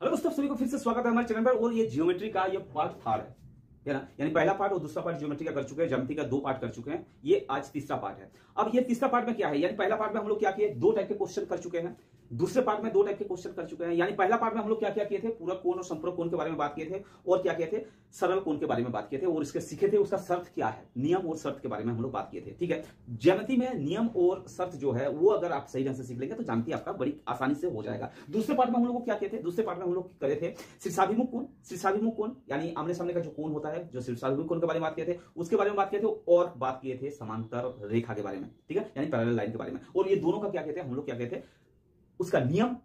Hello दोस्तों, सभी को फिर से स्वागत है हमारे चैनल पर। और ये ज्योमेट्री का ये पार्ट 4 है ना, यानी पहला पार्ट और दूसरा पार्ट ज्योमेट्री का कर चुके हैं, ज्यामिति का 2 पार्ट कर चुके हैं। ये आज तीसरा पार्ट है। अब ये तीसरा पार्ट में क्या है, यानी पहला पार्ट में हम लोग क्या किए, 2 टाइप के क्वेश्चन कर चुके हैं। दूसरे पार्ट में 2 टाइप के क्वेश्चन कर चुके हैं। यानी पहला पार्ट में हम लोग क्या क्या किए थे, पूरा कोण और संपूरक कोण के बारे में बात किए थे, और क्या किए थे, सरल कोण के बारे में बात किए थे, और इसके सीखे थे उसका शर्त क्या है, नियम और शर्त के बारे में हम लोग बात किए थे। ठीक है, ज्यामिति में नियम और शर्त जो है वो अगर आप सही ढंग से सीख लेंगे तो ज्यामिति आपका बड़ी आसानी से हो जाएगा। दूसरे पार्ट में हम लोग क्या किए थे, दूसरे पार्ट में हम लोग करे थे शीर्षाभिमुख कोण। शीर्षाभिमुख कोण यानी आमने सामने का जो कोण होता है, जो शीर्षाभिमुख कोण के बारे में बात किए थे, उसके बारे में बात किए थे, और बात किए थे समांतर रेखा के बारे में। ठीक है, यानी पैरेलल लाइन के बारे में। और ये दोनों का क्या कहते हैं, हम लोग क्या कहते हैं, उसका नियम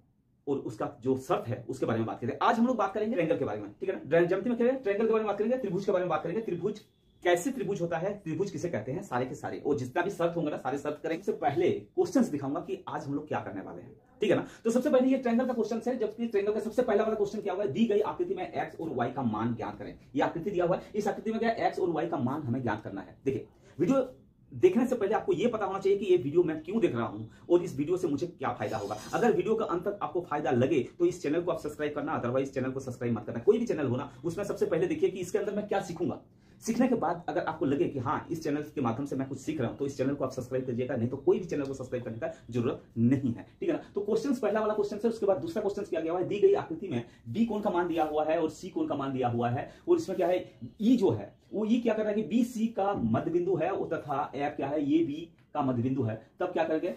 और उसका जो शर्त है उसके बारे में बात करेंगे। आज हम लोग बात करेंगे ट्रायंगल के बारे में। ठीक है ना, ज्यामिति में ट्रायंगल के बारे में बात करेंगे, त्रिभुज के बारे में बात करेंगे, त्रिभुज कैसे त्रिभुज होता है, त्रिभुज किसे कहते हैं, सारे के सारे, और जितना भी शर्त होंगे ना सारे शर्त करेंगे। इससे पहले क्वेश्चंस दिखाऊंगा कि आज हम लोग क्या करने वाले हैं। ठीक है ना, तो सबसे पहले ये ट्रायंगल का क्वेश्चन है, जबकि ट्रायंगल का सबसे पहला वाला क्वेश्चन क्या हुआ है, दी गई आकृति में x और y का मान ज्ञात करें। ये आकृति दिया हुआ है, इस आकृति में क्या x और y का मान हमें ज्ञात करना है। देखिए, वीडियो देखने से पहले आपको यह पता होना चाहिए कि ये वीडियो मैं क्यों देख रहा हूं और इस वीडियो से मुझे क्या फायदा होगा। अगर वीडियो का अंत तक आपको फायदा लगे तो इस चैनल को आप सब्सक्राइब करना, अदरवाइज चैनल को सब्सक्राइब मत करना। कोई भी चैनल हो ना, उसमें सबसे पहले देखिए कि इसके अंदर मैं क्या सीखूंगा। सीखने के बाद अगर आपको लगे कि हाँ, इस चैनल के माध्यम से मैं कुछ सीख रहा हूं, तो इस चैनल को आप सब्सक्राइब करिएगा, नहीं तो कोई भी चैनल को सब्सक्राइब करने का जरूरत नहीं है। ठीक है ना, तो क्वेश्चन पहला वाला क्वेश्चन है। उसके बाद दूसरा क्वेश्चन क्या गया हुआ है, दी गई आकृति में बी कोण का मान दिया हुआ है और सी कोण का मान दिया हुआ है, और इसमें क्या है, ई जो है वो ई क्या कर रहा है कि बी सी का मध्य बिंदु है, और तथा एफ क्या है, ये बी का मध्य बिंदु है। तब क्या करेंगे,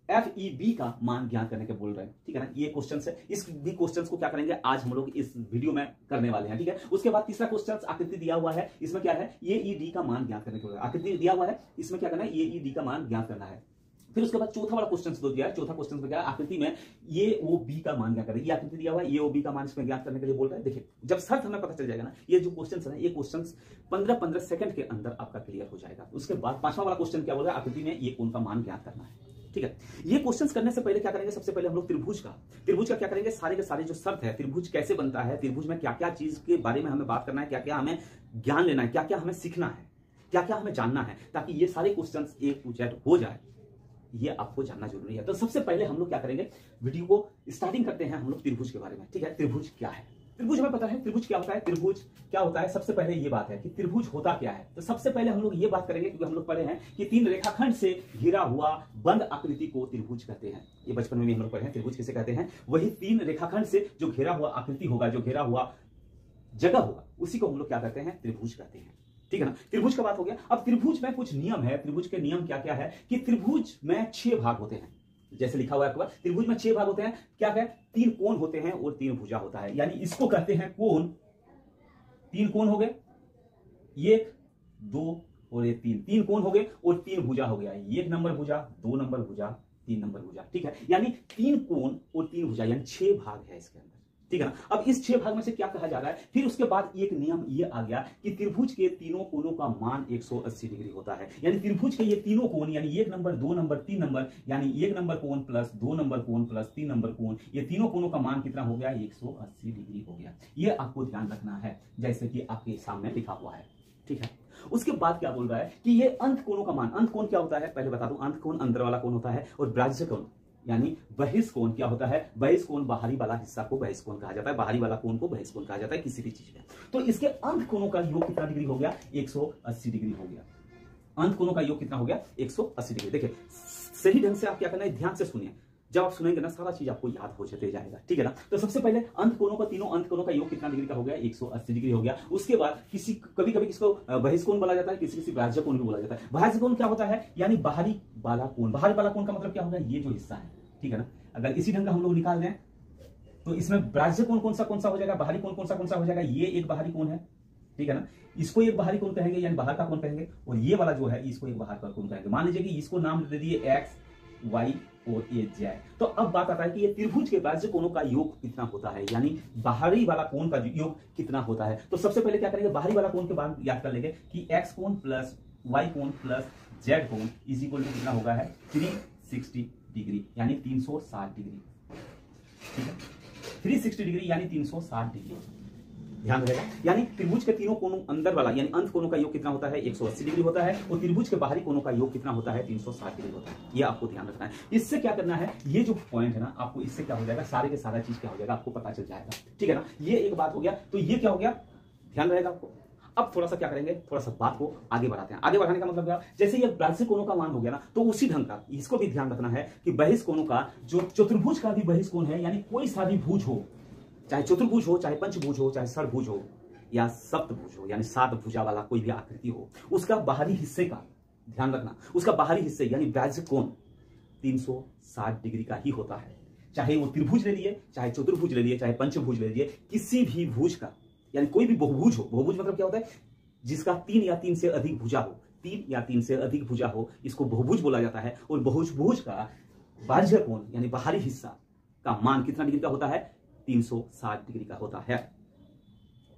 एफ ई बी का मान ज्ञात करने के बोल रहे हैं। ठीक है ना, ये क्वेश्चन है। इस भी क्वेश्चन को क्या करेंगे आज हम लोग इस वीडियो में करने वाले हैं। ठीक है, उसके बाद तीसरा क्वेश्चन आकृति दिया हुआ है, इसमें क्या है, ये ई डी का मान ज्ञात करने के बोल रहे हैं। आकृति दिया हुआ है, इसमें क्या करना है, ये ई डी का मान ज्ञात करना है। फिर उसके बाद चौथा वाला क्वेश्चन दो दिया है। चौथा क्वेश्चन में क्या है, आकृति में ये ओ बी का मान क्या करें, ये आकृति दिया हुआ है, ये ओ बी का मान इसमें ज्ञात करने के लिए बोल रहा है। देखिए, जब शर्त हमें पता चल जाएगा ना, ये जो क्वेश्चन है, ये क्वेश्चन 15-15 सेकंड के अंदर आपका क्लियर हो जाएगा। उसके बाद पांचवा वाला क्वेश्चन क्या बोल रहा है, आकृति में ये कोण का मान ज्ञात करना है। ठीक है, ये क्वेश्चंस करने से पहले क्या करेंगे, सबसे पहले हम लोग त्रिभुज का क्या करेंगे, सारे के सारे जो शर्त है, त्रिभुज कैसे बनता है, त्रिभुज में क्या क्या चीज के बारे में हमें बात करना है, क्या क्या हमें ज्ञान लेना है, क्या क्या हमें सीखना है, क्या क्या हमें जानना है, ताकि ये सारे क्वेश्चंस A to Z हो जाए, ये आपको जानना जरूरी है। तो सबसे पहले हम लोग क्या करेंगे, वीडियो को स्टार्टिंग करते हैं हम लोग त्रिभुज के बारे में। ठीक है, त्रिभुज क्या है, त्रिभुज हमें पता है, त्रिभुज क्या होता है, त्रिभुज क्या होता है। सबसे पहले ये बात है कि त्रिभुज होता क्या है, तो सबसे पहले हम लोग ये बात करेंगे, क्योंकि हम लोग पढ़े हैं कि 3 रेखाखंड से घिरा हुआ बंद आकृति को त्रिभुज कहते हैं। ये बचपन में भी हम लोग पढ़े हैं, त्रिभुज किसे कहते हैं, वही 3 रेखाखंड से जो घिरा हुआ आकृति होगा, जो घिरा हुआ जगह होगा, उसी को हम लोग क्या कहते हैं, त्रिभुज कहते हैं। ठीक है ना, त्रिभुज का बात हो गया। अब त्रिभुज में कुछ नियम है, त्रिभुज के नियम क्या क्या है कि त्रिभुज में 6 भाग होते हैं, जैसे लिखा हुआ है आपके पास, त्रिभुज में 6 भाग होते हैं। क्या है, 3 कोण होते हैं और 3 भुजा होता है, यानी इसको कहते हैं कोण। 3 कोण हो गए, 1 2 और ये 3 कोण हो गए, और 3 भुजा हो गया, 1 नंबर भुजा, 2 नंबर भुजा, 3 नंबर भुजा। ठीक है, यानी 3 कोण और 3 भुजा, यानी 6 भाग है इसके अंदर। ठीक है ना, अब इस 6 भाग में से क्या कहा जा रहा है, फिर उसके बाद एक नियम ये आ गया कि त्रिभुज के तीनों कोणों का मान 180 डिग्री होता है। यानी त्रिभुज के ये तीनों कोण, यानी 1 नंबर, 2 नंबर, 3 नंबर, यानी 1 नंबर कोण प्लस 2 नंबर कोण प्लस 3 नंबर कोण, ये तीनों कोणों का मान कितना हो गया, 180 डिग्री हो गया। ये आपको ध्यान रखना है, जैसे कि आपके सामने लिखा हुआ है। ठीक है, उसके बाद क्या बोल रहा है कि ये अंत कोणों का मान, अंत कोण क्या होता है पहले बता दूं, अंत कोण अंदर वाला कोण होता है, और बाह्य कोण यानी बहिष्कोण क्या होता है, बहिष्कोण बाहरी वाला हिस्सा को बहिष्कोण कहा जाता है, बाहरी वाला कोण को बहिष्कोण कहा जाता है किसी भी चीज में। तो इसके अंत कोणों का योग कितना डिग्री हो गया, 180 डिग्री हो गया। अंत कोणों का योग कितना हो गया, 180 डिग्री। देखिए, सही ढंग से आप क्या करना है, ध्यान से सुनिए, जब आप सुनेंगे ना सारा चीज आपको याद हो जाते जाएगा। ठीक है ना, तो सबसे पहले अंत कोणों का, तीनों अंत कोणों का योग कितना डिग्री का हो गया, 180 डिग्री हो गया। उसके बाद कभी कभी किसको बहिष्कोण बोला जाता है, किसी बाह्य कोण भी बोला जाता है। बाह्य कोण क्या होता है, यानी बाहरी वाला कोण। बाहरी वाला कोण का मतलब क्या होगा, ये जो हिस्सा है। ठीक है ना, अगर इसी ढंग का हम लोग निकाल दें तो इसमें बाह्य कोण कौन सा हो जाएगा, बाहरी कोण कौन सा हो जाएगा, ये एक बाहरी कोण है। ठीक है ना, इसको एक बाहरी कोण कहेंगे, यानी बाहर का कोण कहेंगे, और ये वाला जो है इसको एक बाहर का कोण कहेंगे। मान लीजिए कि इसको नाम दे दिए एक्स, वाई और ये जेड। तो अब बात आता है कि ये त्रिभुज के बाह्य कोणों का योग कितना होता है, यानी बाहरी वाला कोण का योग कितना होता है। तो सबसे पहले क्या करेंगे, बाहरी वाला कोण के बाद याद कर लेंगे कि एक्स कोण प्लस वाई कोण प्लस जेड कोण इज इक्वल टू कितना होगा है, 360 डिग्री, यानी 360 डिग्री। ठीक है, 360 डिग्री यानी 360 डिग्री। ध्यान रहेगा। यानी त्रिभुज के तीनों कोनों अंदर वाला यानी अंत कोनों का योग कितना होता है 180 डिग्री होता है और त्रिभुज के बाहरी कोनों का योग कितना होता है 360 डिग्री होता है। ये आपको ध्यान रखना है। इससे क्या करना है, ये जो पॉइंट है ना, आपको इससे क्या हो जाएगा, सारे के सारा चीज क्या हो जाएगा आपको पता चल जाएगा। ठीक है ना, ये एक बात हो गया। तो ये क्या हो गया, ध्यान रहेगा आपको। अब थोड़ा सा क्या करेंगे, थोड़ा सा बात को आगे बढ़ाते हैं। आगे बढ़ाने का मतलब क्या, जैसे ये बाह्य कोणों का मान हो गया ना, तो उसी ढंग का इसको भी ध्यान रखना है कि बहिष्ठ कोणों का जो चतुर्भुज का भी बहिष्ठ कोण है, यानी कोई सा भी भुज हो, चाहे चतुर्भुज हो, चाहे पंचभुज हो, चाहे षडभुज हो या सप्तभुज हो, यानी 7 भुजा वाला कोई भी आकृति हो, उसका बाहरी हिस्से का ध्यान रखना, उसका बाहरी हिस्से यानी बाह्य कोण 360 डिग्री का ही होता है। चाहे वो त्रिभुज ले लिए, चाहे चतुर्भुज ले लिए, चाहे पंचभुज ले लिए, किसी भी भुज का, यानी कोई भी बहुभुज हो। बहुभुज मतलब क्या होता है, जिसका 3 या 3 से अधिक भुजा हो, 3 या 3 से अधिक भुजा हो, इसको बहुभुज बोला जाता है। और बहुभुज का बाह्य कोण यानी बाहरी हिस्सा का मान कितना डिग्री का होता है, 360 डिग्री का होता है।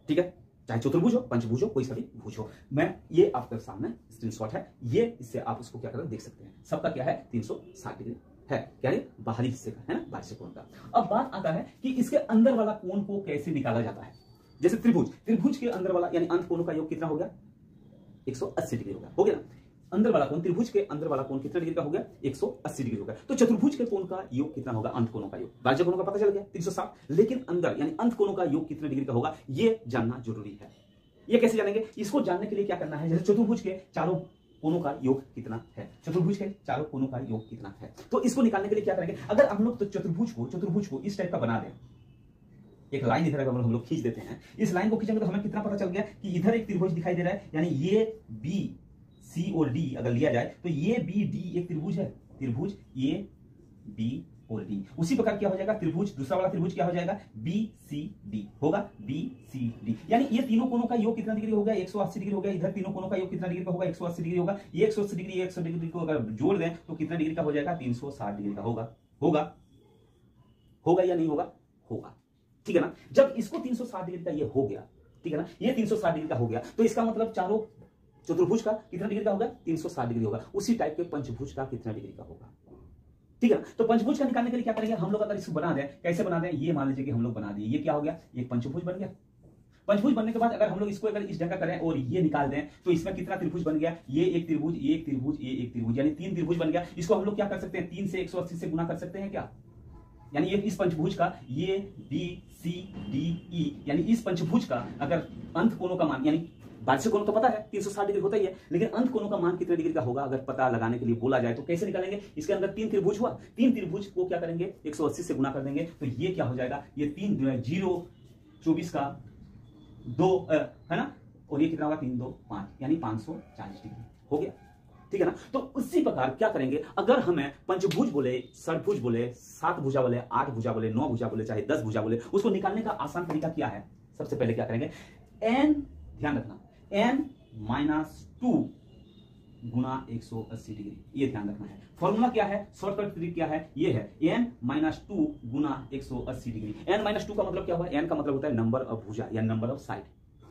ठीक है, चाहे चतुर्भुज हो, पंचभुज हो, कोई सा भी भुज हो। मैं ये आपके सामने स्क्रीनशॉट है, ये इससे आप इसको क्या करें देख सकते हैं। सबका क्या है 360 डिग्री है, यानी बाहरी हिस्से का है ना, बाह्य कोण का। अब बात आता है कि इसके अंदर वाला कोण को कैसे निकाला जाता है। जैसे त्रिभुज के अंदर वाला यानी अंत कोणों का योग कितना हो गया 180 डिग्री हो गया ना। अंदर वाला कोण, त्रिभुज के अंदर वाला कोण कितना डिग्री का हो गया 180 डिग्री हो गया। तो चतुर्भुज के कोण का योग कितना होगा, अंत कोणों का योग, बाह्य कोणों का पता चल गया 360, लेकिन अंदर यानी अंत कोणों का योग कितने डिग्री का होगा ये जानना जरूरी है। ये कैसे जानेंगे, इसको जानने के लिए क्या करना है, जैसे चतुर्भुज के चारों कोणों का योग कितना है, चतुर्भुज के चारों कोणों का योग कितना है, तो इसको निकालने के लिए क्या करेंगे, अगर हम लोग तो चतुर्भुज को इस टाइप का बना दें, एक लाइन इधर अगर हम लोग खींच देते हैं, इस लाइन को खींचेंगे तो हमें कितना पता चल गया कि इधर एक त्रिभुज दिखाई दे रहा है, यानी ये बी सी और डी अगर लिया जाए तो ये बी डी एक त्रिभुज है, त्रिभुज ए बी और डी। उसी प्रकार क्या हो जाएगा त्रिभुज, दूसरा वाला त्रिभुज क्या हो जाएगा बी सी डी होगा, बी सी डी, यानी ये तीनों कोणों का योग कितना डिग्री हो गया 180 डिग्री हो गया। इधर तीनों कोणों का योग कितना डिग्री का होगा 180 डिग्री होगा। ये 180 डिग्री 180 डिग्री को अगर जोड़ दें तो कितना डिग्री का हो जाएगा 360 डिग्री का होगा या नहीं होगा, होगा। ठीक है ना, जब इसको 360 डिग्री का ये हो गया, ठीक है ना, ये 360 डिग्री का हो गया, तो इसका मतलब चारों चतुर्भुज का कितना डिग्री का होगा 360 डिग्री होगा। उसी टाइप के पंचभुज का कितना डिग्री का होगा, ठीक है ना। तो पंचभुज का निकालने के लिए क्या करेंगे हम लोग, अगर इसको बना दें, कैसे बना दें, ये मान लीजिए कि हम लोग बना दिए, ये क्या हो गया एक पंचभुज बन गया। पंचभुज बनने के बाद अगर हम लोग इसको अगर इस ढंग का करें और ये निकाल दें तो इसमें कितना त्रिभुज बन गया, ये एक त्रिभुज, ये एक त्रिभुज, ये एक त्रिभुज, यानी 3 त्रिभुज बन गया। इसको हम लोग क्या कर सकते हैं 3 से 180 से गुना कर सकते हैं क्या, यानी ये इस पंचभुज का ये बी सी डी ई, यानी इस पंचभुज का अगर अंत कोणों का मान, यानी बाह्य कोण तो पता है 360 डिग्री होता ही है, लेकिन अंत कोणों का मान कितने डिग्री का होगा अगर पता लगाने के लिए बोला जाए तो कैसे निकालेंगे। इसके अंदर 3 त्रिभुज हुआ, 3 त्रिभुज को क्या करेंगे 180 से गुना कर देंगे, तो ये क्या हो जाएगा, ये 3 0 24 का 2 है ना, और ये कितना होगा 3 2 5, यानी 540 डिग्री हो गया। ठीक है ना, तो उसी प्रकार क्या करेंगे, अगर हमें पंचभुज बोले, षडभुज बोले, 7 भुजा बोले, 8 भुजा बोले, 9 भुजा बोले, चाहे 10 भुजा बोले, उसको निकालने का आसान तरीका क्या है। सबसे पहले क्या करेंगे, n ध्यान रखना n-2 गुना 180 डिग्री, ये ध्यान रखना है। फॉर्मूला क्या है, शॉर्टकट ट्रिक क्या है, ये है n-2 गुना 180 डिग्री। n-2 का मतलब क्या हुआ, n का मतलब होता है नंबर ऑफ भुजा या नंबर ऑफ साइड।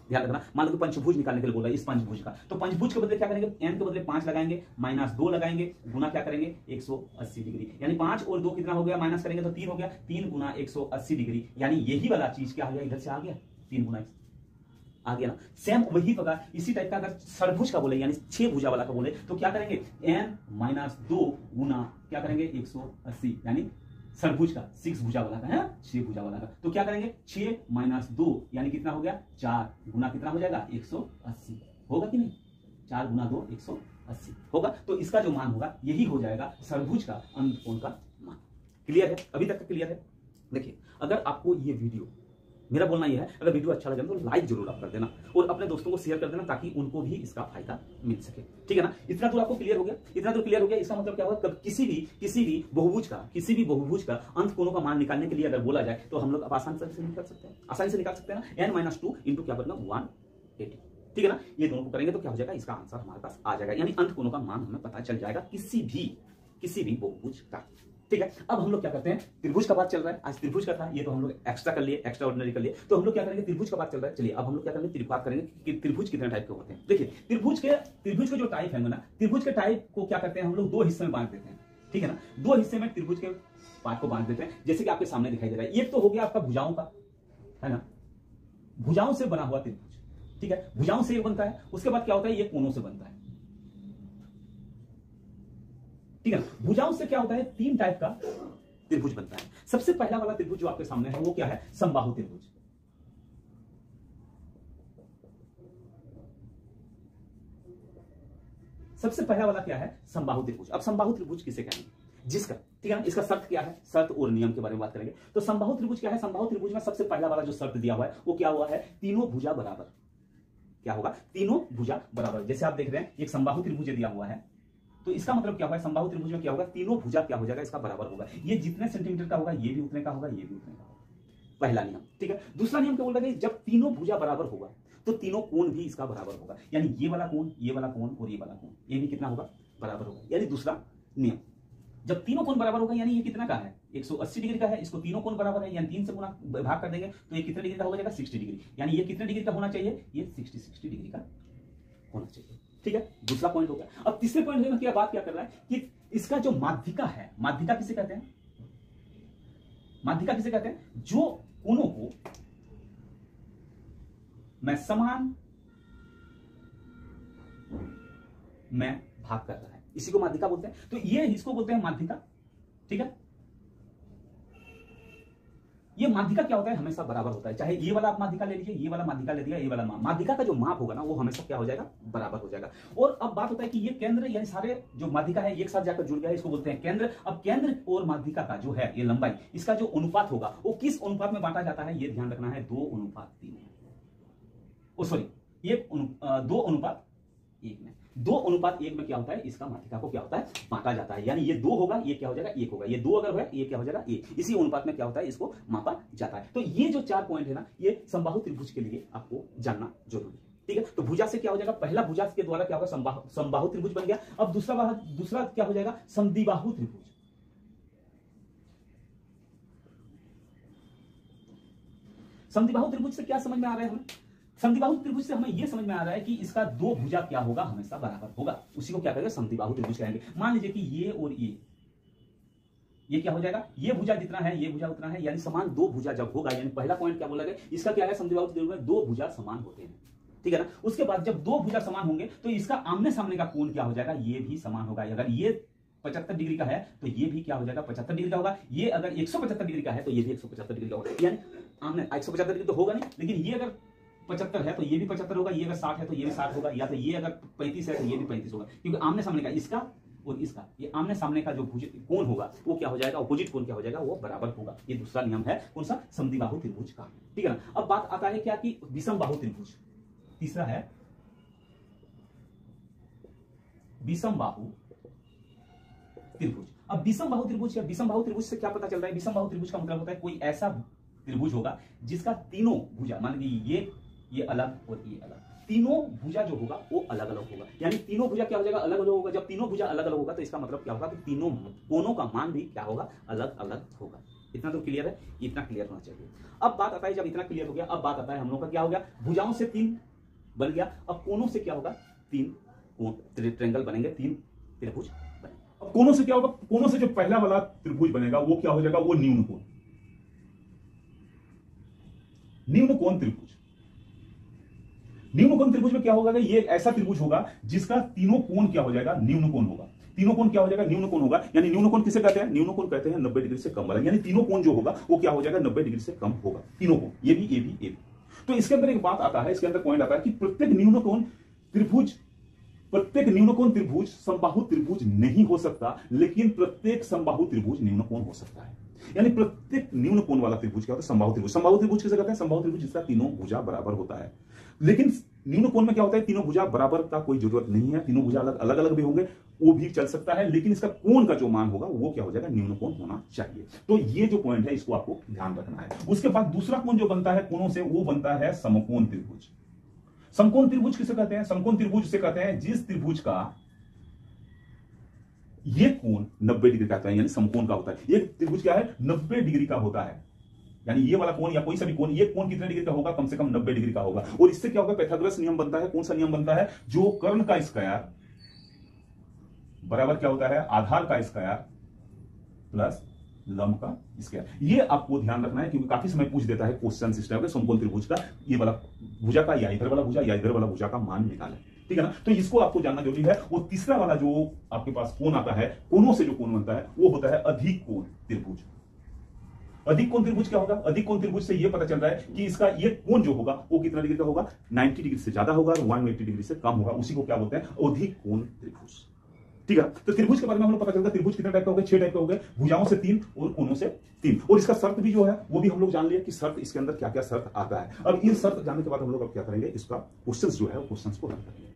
ध्यान रखना, मान लो कि पंचभुज निकालने के लिए बोला है इस पंचभुज का, तो पंचभुज के बदले क्या करेंगे, n के बदले 5 लगाएंगे, -2 लगाएंगे, गुना क्या करेंगे 180 डिग्री, यानी 5 और 2 कितना हो गया, माइनस करेंगे तो 3 हो गया, 3 गुना 180 डिग्री, यानी यही वाला चीज क्या हो गया, इधर से आ गया 3 गुना आ गया ना। सेम वही प्रकार इसी टाइप का अगर षडभुज का बोले यानी 6 भुजा वाला का बोले तो क्या करेंगे, n-2 गुना क्या करेंगे 180, यानी षडभुज का 6 भुजा वाला का है, 6 भुजा वाला का, तो क्या करेंगे 6 - 2 यानी कितना हो गया 4 गुना कितना हो जाएगा 180 होगा कि नहीं, 4 गुना 2 180 होगा। तो इसका जो मान होगा यही हो जाएगा षडभुज का अंत कोण का मान। क्लियर है, अभी तक क्लियर है। देखिए अगर आपको ये वीडियो, मेरा बोलना यह है, अगर वीडियो अच्छा लगे तो लाइक जरूर आप कर देना और अपने दोस्तों को शेयर कर देना ताकि उनको भी इसका फायदा मिल सके। ठीक है ना, इतना तो आपको क्लियर हो गया, इतना तो क्लियर हो गया। इसका मतलब क्या होगा, किसी भी बहुभुज का अंत कोणों का मान निकालने के लिए अगर बोला जाए तो हम लोग आसानी से निकाल सकते हैं n - 2 इंटू क्या बदला 180। ठीक है ना, ये दोनों को करेंगे तो क्या हो जाएगा, इसका आंसर हमारे पास आ जाएगा, यानी अंत कोणों का मान हमें पता चल जाएगा किसी भी बहुभुज का। ठीक है, अब हम लोग क्या करते हैं, त्रिभुज का बात चल रहा है, आज त्रिभुज का था, ये तो हम लोग एक्स्ट्रा कर लिए, एक्स्ट्रा ऑर्डिनरी कर लिए, तो हम लोग क्या करेंगे, त्रिभुज का बात चल रहा है। चलिए अब हम लोग क्या करेंगे, बात करेंगे कि त्रिभुज कितने टाइप के होते हैं। देखिए त्रिभुज के जो टाइप है ना, त्रिभुज के टाइप को क्या करते हैं हम लोग 2 हिस्से में बांट देते हैं। ठीक है ना, 2 हिस्से में त्रिभुज के पार्ट को बांट देते हैं, जैसे कि आपके सामने दिखाई दे रहा है। एक तो हो गया आपका भुजाओं का, है ना, भुजाओं से बना हुआ त्रिभुज, ठीक है, भुजाओं से ये बनता है। उसके बाद क्या होता है, ये कोनों से बनता है, ठीक है। भुजाओं से क्या होता है, 3 टाइप का त्रिभुज बनता है। सबसे पहला वाला त्रिभुज जो आपके सामने है वो क्या है, समबाहु त्रिभुज। सबसे पहला वाला क्या है, समबाहु त्रिभुज। अब समबाहु त्रिभुज किसे कहेंगे, जिसका, ठीक है ना, इसका शर्त क्या है, शर्त और नियम के बारे में बात करेंगे। तो समबाहु त्रिभुज क्या है, समबाहु त्रिभुज में सबसे पहला वाला जो शर्त दिया हुआ है वो क्या हुआ है, तीनों भुजा बराबर। क्या होगा, तीनों भुजा बराबर। जैसे आप देख रहे हैं एक समबाहु त्रिभुज दिया हुआ है, तो इसका मतलब क्या होगा, समबाहु त्रिभुज में क्या होगा, तीनों भुजा क्या हो जाएगा, इसका बराबर होगा। ये जितने सेंटीमीटर का होगा ये भी उतने का होगा, ये भी उतने का होगा। पहला नियम, ठीक है। दूसरा नियम क्या बोल रहा है, जब तीनों भुजा बराबर होगा तो तीनों कोण भी इसका बराबर होगा। यानी ये वाला कोण, ये वाला कोण और ये वाला कोण, ये भी कितना होगा, बराबर होगा। यानी दूसरा नियम, जब तीनों कोण बराबर होगा, यानी ये कितना का है, 180 डिग्री का है, इसको तीनों कोण बराबर है, यानी 3 से गुना भाग कर देंगे तो ये कितने डिग्री का हो जाएगा, 60 डिग्री। यानी ये कितने डिग्री का होना चाहिए, ये 60 डिग्री का होना चाहिए, ठीक है। दूसरा पॉइंट हो गया। अब तीसरे पॉइंट में क्या बात क्या कर रहा है कि इसका जो माध्यिका है, माध्यिका किसे कहते हैं, माध्यिका किसे कहते हैं, जो कोणों को मैं समान में भाग कर रहा है, इसी को माध्यिका बोलते हैं। तो ये इसको बोलते हैं माध्यिका, ठीक है। ये माध्यिका क्या होता है, हमेशा बराबर होता है। चाहे ये वाला आप माध्यिका ले लीजिए, ये वाला माध्यिका ले लिया, ये वाला माध्यिका का जो माप होगा ना वो हमेशा क्या हो जाएगा, बराबर हो जाएगा। और अब बात होता है कि ये केंद्र, यानी सारे जो माध्यिका है एक साथ जाकर जुड़ गया है, इसको बोलते हैं केंद्र। अब केंद्र और माध्यिका का जो है ये लंबाई, इसका जो अनुपात होगा वो किस अनुपात में बांटा जाता है, ये ध्यान रखना है, 2:3 में। सॉरी, 2:1 में। 2:1 में क्या होता है, इसका माध्यिका को क्या होता है, बांटा जाता है। यानी ये 2 होगा, ये क्या हो जाएगा, 1 होगा। ये 2 अगर है, ये क्या हो जाएगा, 1। इसी अनुपात में क्या होता है, इसको मापा जाता है। तो ये जो 4 पॉइंट है ना, ये समबाहु त्रिभुज के लिए आपको जानना जरूरी है, ठीक है। तो भुजा से क्या हो जाएगा, पहला भुजा के द्वारा क्या होगा, समबाहु त्रिभुज बन गया। अब दूसरा क्या हो जाएगा, समद्विबाहु त्रिभुज। समद्विबाहु त्रिभुज से क्या समझ में आ रहा है हमें, समद्विबाहु त्रिभुज से हमें यह समझ में आ रहा है कि इसका 2 भुजा क्या होगा, हमेशा बराबर होगा। उसी को क्या करेंगे, समद्विबाहु त्रिभुज कहेंगे। मान लीजिए कि ये और ये क्या हो जाएगा, ये भुजा जितना है ये भुजा उतना है, यानी समान 2 भुजा जब होगा, यानी पहला पॉइंट क्या बोला गया, इसका क्या है, समद्विबाहु त्रिभुज में 2 भुजा समान होते हैं, ठीक है ना। उसके बाद जब 2 भुजा समान होंगे तो इसका आमने सामने का कोण क्या हो जाएगा, ये भी समान होगा। अगर ये 75 डिग्री का है तो ये भी क्या हो जाएगा, 75 डिग्री का होगा। ये अगर 175 डिग्री का है तो ये भी 175 डिग्री का होगा। यानी आमने 175 डिग्री तो होगा नहीं, लेकिन ये अगर 75 है तो ये भी 75 होगा, ये अगर 60 है तो ये भी 60 होगा, या तो ये अगर 35 है तो ये भी 35 होगा। क्योंकि आमने सामने का इसका और इसका, ये आमने सामने का जो कोण होगा वो क्या हो जाएगा, अपोजिट कोण क्या हो जाएगा, वो बराबर होगा। ये दूसरा नियम है, कौन सा, समद्विबाहु त्रिभुज का, ठीक है ना। अब बात आता है क्या कि विषमबाहु त्रिभुज। तीसरा है विषमबाहु त्रिभुज। अब विषमबाहु त्रिभुज या विषमबाहु त्रिभुज से क्या पता चल रहा है, विषमबाहु त्रिभुज का मतलब होता है कोई ऐसा त्रिभुज होगा जिसका तीनों भुजा, मान लीजिए ये अलग और ये अलग, तीनों भुजा जो होगा वो अलग अलग होगा। यानी तीनों भुजा क्या हो जाएगा, अलग अलग होगा। जब तीनों भुजा अलग अलग होगा तो इसका मतलब क्या होगा कि तीनों कोणों का मान भी क्या होगा, अलग अलग होगा। इतना तो क्लियर है, इतना क्लियर होना चाहिए। अब बात आता है, जब इतना क्लियर हो गया, अब बात आता है हम लोग का क्या हो गया, भुजाओं से 3 बन गया। अब कोणों से क्या होगा, 3 ट्रायंगल बनेंगे, 3 त्रिभुज बनेंगे। अब कोणों से क्या होगा, कोणों से जो पहला वाला त्रिभुज बनेगा वो क्या हो जाएगा, वो न्यून कोण, न्यून कोण त्रिभुज। न्यून कोण त्रिभुज में क्या होगा, ये ऐसा त्रिभुज होगा जिसका तीनों कोण क्या हो जाएगा, न्यून कोण होगा। तीनों कोण क्या हो जाएगा, न्यून कोण होगा। यानी न्यून कोण किसे कहते हैं, न्यून कोण कहते हैं 90 डिग्री से कम वाला। यानी तीनों कोण जो होगा वो क्या हो जाएगा, 90 डिग्री से कम होगा, तीनों कोण, ये भी। तो इसके अंदर एक बात आता है, इसके अंदर पॉइंट आता है कि प्रत्येक न्यून कोण त्रिभुज समबाहु त्रिभुज नहीं हो सकता, लेकिन प्रत्येक समबाहु त्रिभुज न्यून कोण हो सकता है। यानी प्रत्येक न्यून कोण वाला त्रिभुज क्या होता है, समबाहु त्रिभुज। समबाहु त्रिभुज किसे कहते हैं, समबाहु त्रिभुज जिसका तीनों भुजा बराबर होता है। लेकिन न्यून कोण में क्या होता है, तीनों भुजा बराबर का कोई जरूरत नहीं है, तीनों भुजा अलग अलग भी होंगे, वो भी चल सकता है, लेकिन इसका कोण का जो मान होगा वो क्या हो जाएगा, न्यून कोण होना चाहिए। तो ये जो पॉइंट है इसको आपको ध्यान रखना है। उसके बाद दूसरा कोण जो बनता है कोणों से, वो बनता है समकोण त्रिभुज। समकोण त्रिभुज किसे कहते हैं, समकोण त्रिभुज से कहते हैं जिस त्रिभुज का ये कोण 90 डिग्री का होता है, यानी समकोण का होता है। ये त्रिभुज क्या है, 90 डिग्री का होता है। यानी ये वाला कोण या कोई सा भी कोण, ये कोण कितने डिग्री का होगा, कम से कम 90 डिग्री का होगा। और इससे क्या होगा, पाइथागोरस नियम बनता है। कौन सा नियम बनता है, जो कर्ण का स्क्वायर बराबर क्या होता है, आधार का स्क्वायर प्लस लंब का स्क्वायर। ये आपको ध्यान रखना है क्योंकि काफी समय पूछ देता है क्वेश्चन सिस्टम में समकोण त्रिभुज का ये वाला भुजा का या इधर वाला भुजा या इधर वाला भुजा का मान निकालें, ठीक है ना। तो इसको आपको जानना जरूरी है। और तीसरा वाला जो आपके पास कोण आता है, कोणों से जो कोण बनता है वो होता है अधिक कोण त्रिभुज। अधिक कोण त्रिभुज क्या होगा? अधिक कोण त्रिभुज से ये पता चल रहा है कि इसका ये कोण जो होगा वो कितना डिग्री का होगा? 90 डिग्री से ज्यादा होगा और 180 डिग्री से कम होगा, उसी को क्या बोलते हैं? अधिक कोण त्रिभुज, ठीक है। तो त्रिभुज के बारे में हम लोग पता चलता है त्रिभुज कितने टाइप का हो गए? 6 टाइप का हो गए, भुजाओं से 3 और कोणों से 3। और इसका शर्त भी जो है वो भी हम लोग जान लिया कि शर्त इसके अंदर क्या क्या शर्त आता है। अब इन शर्त जानने के बाद हम लोग अब क्या करेंगे? इसका क्वेश्चंस जो है वो क्वेश्चंस को हल करेंगे।